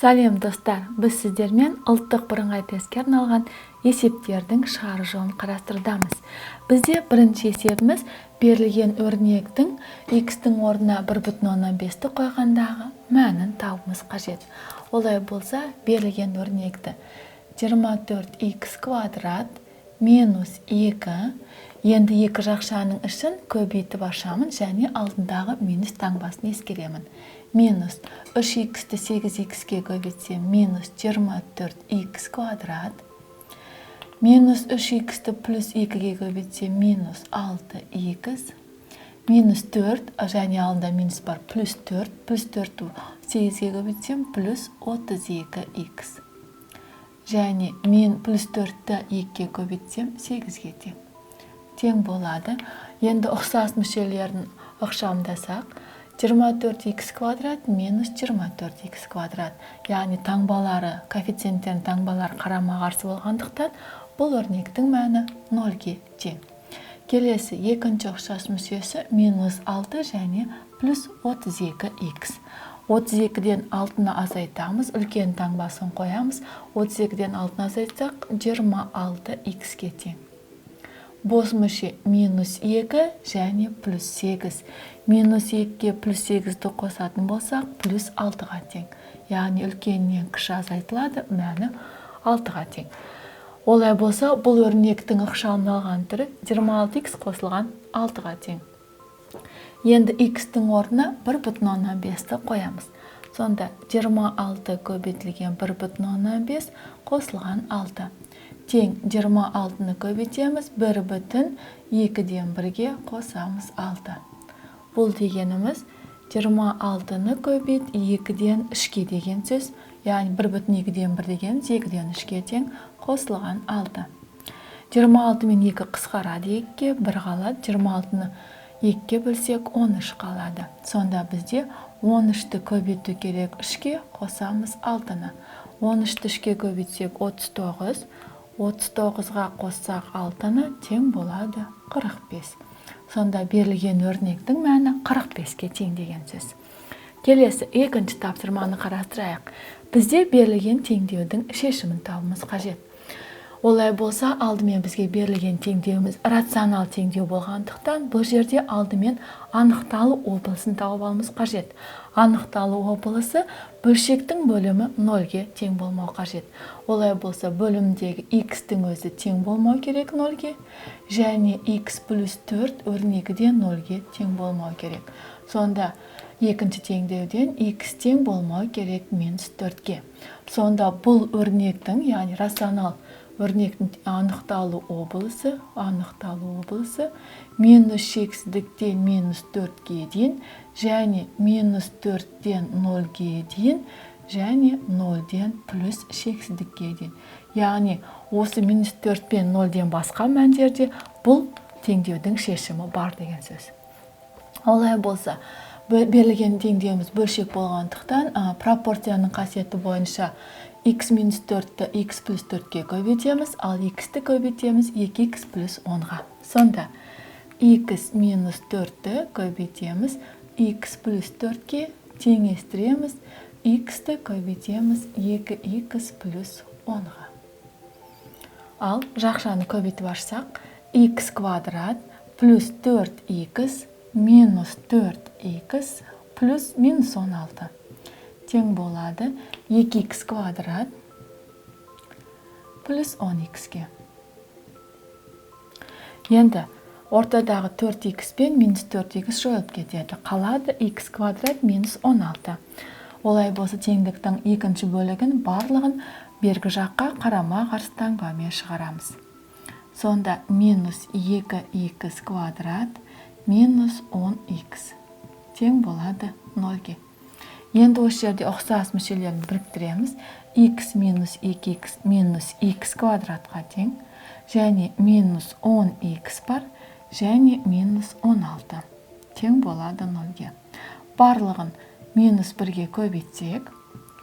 Сәлем достар, біз сіздермен ұлттық бірыңғай тестке арналған есептердің шығару жолын қарастырудамыз. Бізде бірінші есебіміз берілген өрнектің x-тің орнына 1,5-ті қойғандағы мәнін табуымыз қажет. Олай болса, берілген өрнекті 24x квадрат минус 2, енді екі жақшаның ішін көбейтіп ашамын және алдындағы минус таңбасын ескеремін. Минус 3x'ті 8x'ке көбейтсем минус 24x квадрат. Минус 3x'ті плюс 2-ге көбейтсем минус 6x. Минус 4, және алдында минус бар, плюс 4. Плюс 4-ті 8-ге көбейтсем плюс 32x. Және мен плюс 4-ті 2-ге көбейтсем 8-ге тең. Тең болады. Енді ұқсас мүшелерін ықшамдасақ, 24x квадрат минус 24x квадрат. Яғни таңбалары, коэффициенттерінің таңбалары қарама-қарсы болғандықтан, бұл өрнектің мәні 0-ге тең. Келесі екінші ұқсас мүшесі минус 6 және плюс 32x. 32-ден 6-ны азайтамыз, үлкен таңбасын қоямыз. 32-ден 6-ны азайтсақ, 26x-ке тең. Бос мүше минус 2 және плюс 8. Минус 2-ге плюс 8-ді қосатын болсақ, плюс 6-ға тең. Яғни үлкеннен кіші азайтылады, мәні 6-ға тең. Олай болса, бұл өрнектің ықшамдалған түрі 26x қосылған 6-ға тең. Енді x-тің орнына 1,5-ті қоямыз. Сонда 26 көбейтілген 1,5 қосылған 6. Тең 26-ны көбейтеміз, 1,2-ден 1-ге қосамыз 6. Бұл дегеніміз 26-ны көбейт 2-ден 3-ге деген сөз. Яғни 1,2-ден 1 дегеніміз 2-ден 3-ге тең қосылған 6. 26 мен 2 қысқарады 2-ге, 1 қалады. 26-ны 2-ге бөлсек 13 қалады. Сонда бізде 13-ті көбейту керек 3-ге, қосамыз 6-ны. 13-ті 3-ге көбейтсек 39. 39-ға қоссақ 6-ны тең болады 45. Сонда берілген өрнектің мәні 45-ке тең деген сөз. Келесі екінші тапсырманы қарастырайық. Бізде берілген теңдеудің шешімін табуымыз қажет. Олай болса, алдымен бізге берілген теңдеуіміз рационал теңдеу болғандықтан, бұл жерде алдымен анықталу облысын тауып алуымыз қажет. Анықталу облысы бөлшектің бөлімі 0-ге тең болмау қажет. Олай болса, бөлімдегі x-тің өзі тең болмау керек 0-ге, және x плюс 4 өрнегіден 0-ге тең болмау керек. Сонда екінші теңдеуден x тең болмау керек минус 4-ге. Сонда бұл өрнектің, яғни рационал өрнектің анықталу облысы минус шексіздіктен минус 4-ге дейін, және минус 4-ден 0-ге дейін, және 0-ден плюс шексіздікке дейін. Яғни осы минус 4 пен 0-ден басқа мәндерде бұл теңдеудің шешімі бар деген сөз. Олай болса, берілген теңдеуіміз бөлшек болғандықтан, пропорцияның қасиеті бойынша x минус 4-ті x плюс 4-ке көбейтеміз, ал x-ті көбейтеміз 2x плюс 10-ға. Сонда x минус 4-ті көбейтеміз, x плюс 4-ке теңестіреміз, x-ті көбейтеміз 2x плюс 10-ға. Ал жақшаны көбейтіп ашсақ, x квадрат плюс 4x минус 4x плюс минус 16. Тең болады 2x квадрат плюс 10x-ке. Енді ортадағы 4x пен минус 4x жойылып кетеді. Қалады x квадрат минус 16. Олай болса, теңдіктің екінші бөлігін барлығын бергі жаққа қарама-қарсы таңбамен шығарамыз. Сонда минус 2x квадрат минус 10x тең болады 0-ге. Енді осы жерде ұқсас мүшелерін біріктіреміз. x минус 2x минус x квадратқа тең, және минус 10x бар, және минус 16 тең болады 0-ге. Барлығын минус 1-ге көбейтсек,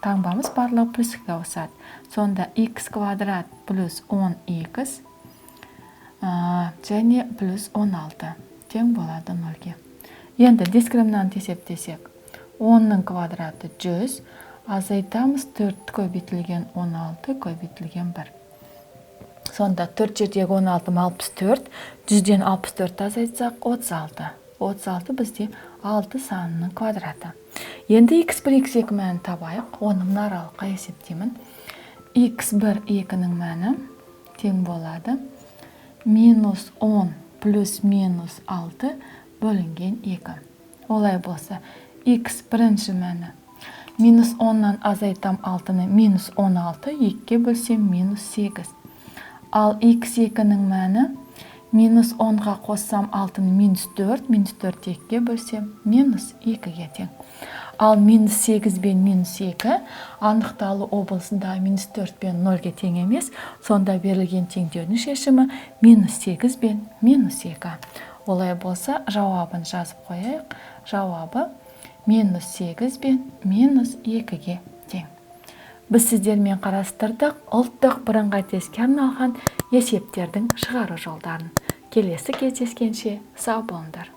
таңбамыз барлығы плюске ауысады. Сонда x квадрат плюс 10x және плюс 16 тең болады 0-ге. Енді дискриминант есептесек, 10-ның квадраты 100, азайтамыз. 4 көбейтілген 16 көбейтілген 1. Сонда 4 жердегі 16 64, 100-ден 64 азайтсақ 36. 36 бізде 6 санының квадраты. Енді x1, x2 мәнін табайық. Оны мына аралыққа есептеймін. x1, 2-нің мәні тең болады. Минус 10 плюс минус 6 бөлінген 2. Олай болса, x бірінші мәні. Минус 10-нан азайтам 6-ны минус 16, 2-ке бөлсем минус 8. Ал x2-нің мәні минус 10-ға қоссам 6-ны минус 4, минус 4 2-ке бөлсем минус 2-ге тең. Ал минус 8 бен минус 2 анықталу облысында минус 4 бен 0-ге тең емес. Сонда берілген теңдеудің шешімі минус 8 бен минус 2. Олай болса, жауабын жазып қояйық. Жауабы минус 8 бен минус 2-ге тең. Біз сіздермен қарастырдық ұлттық бірыңғай тестке арналған есептердің шығару жолдарын. Келесі кездескенше сау болыңдар.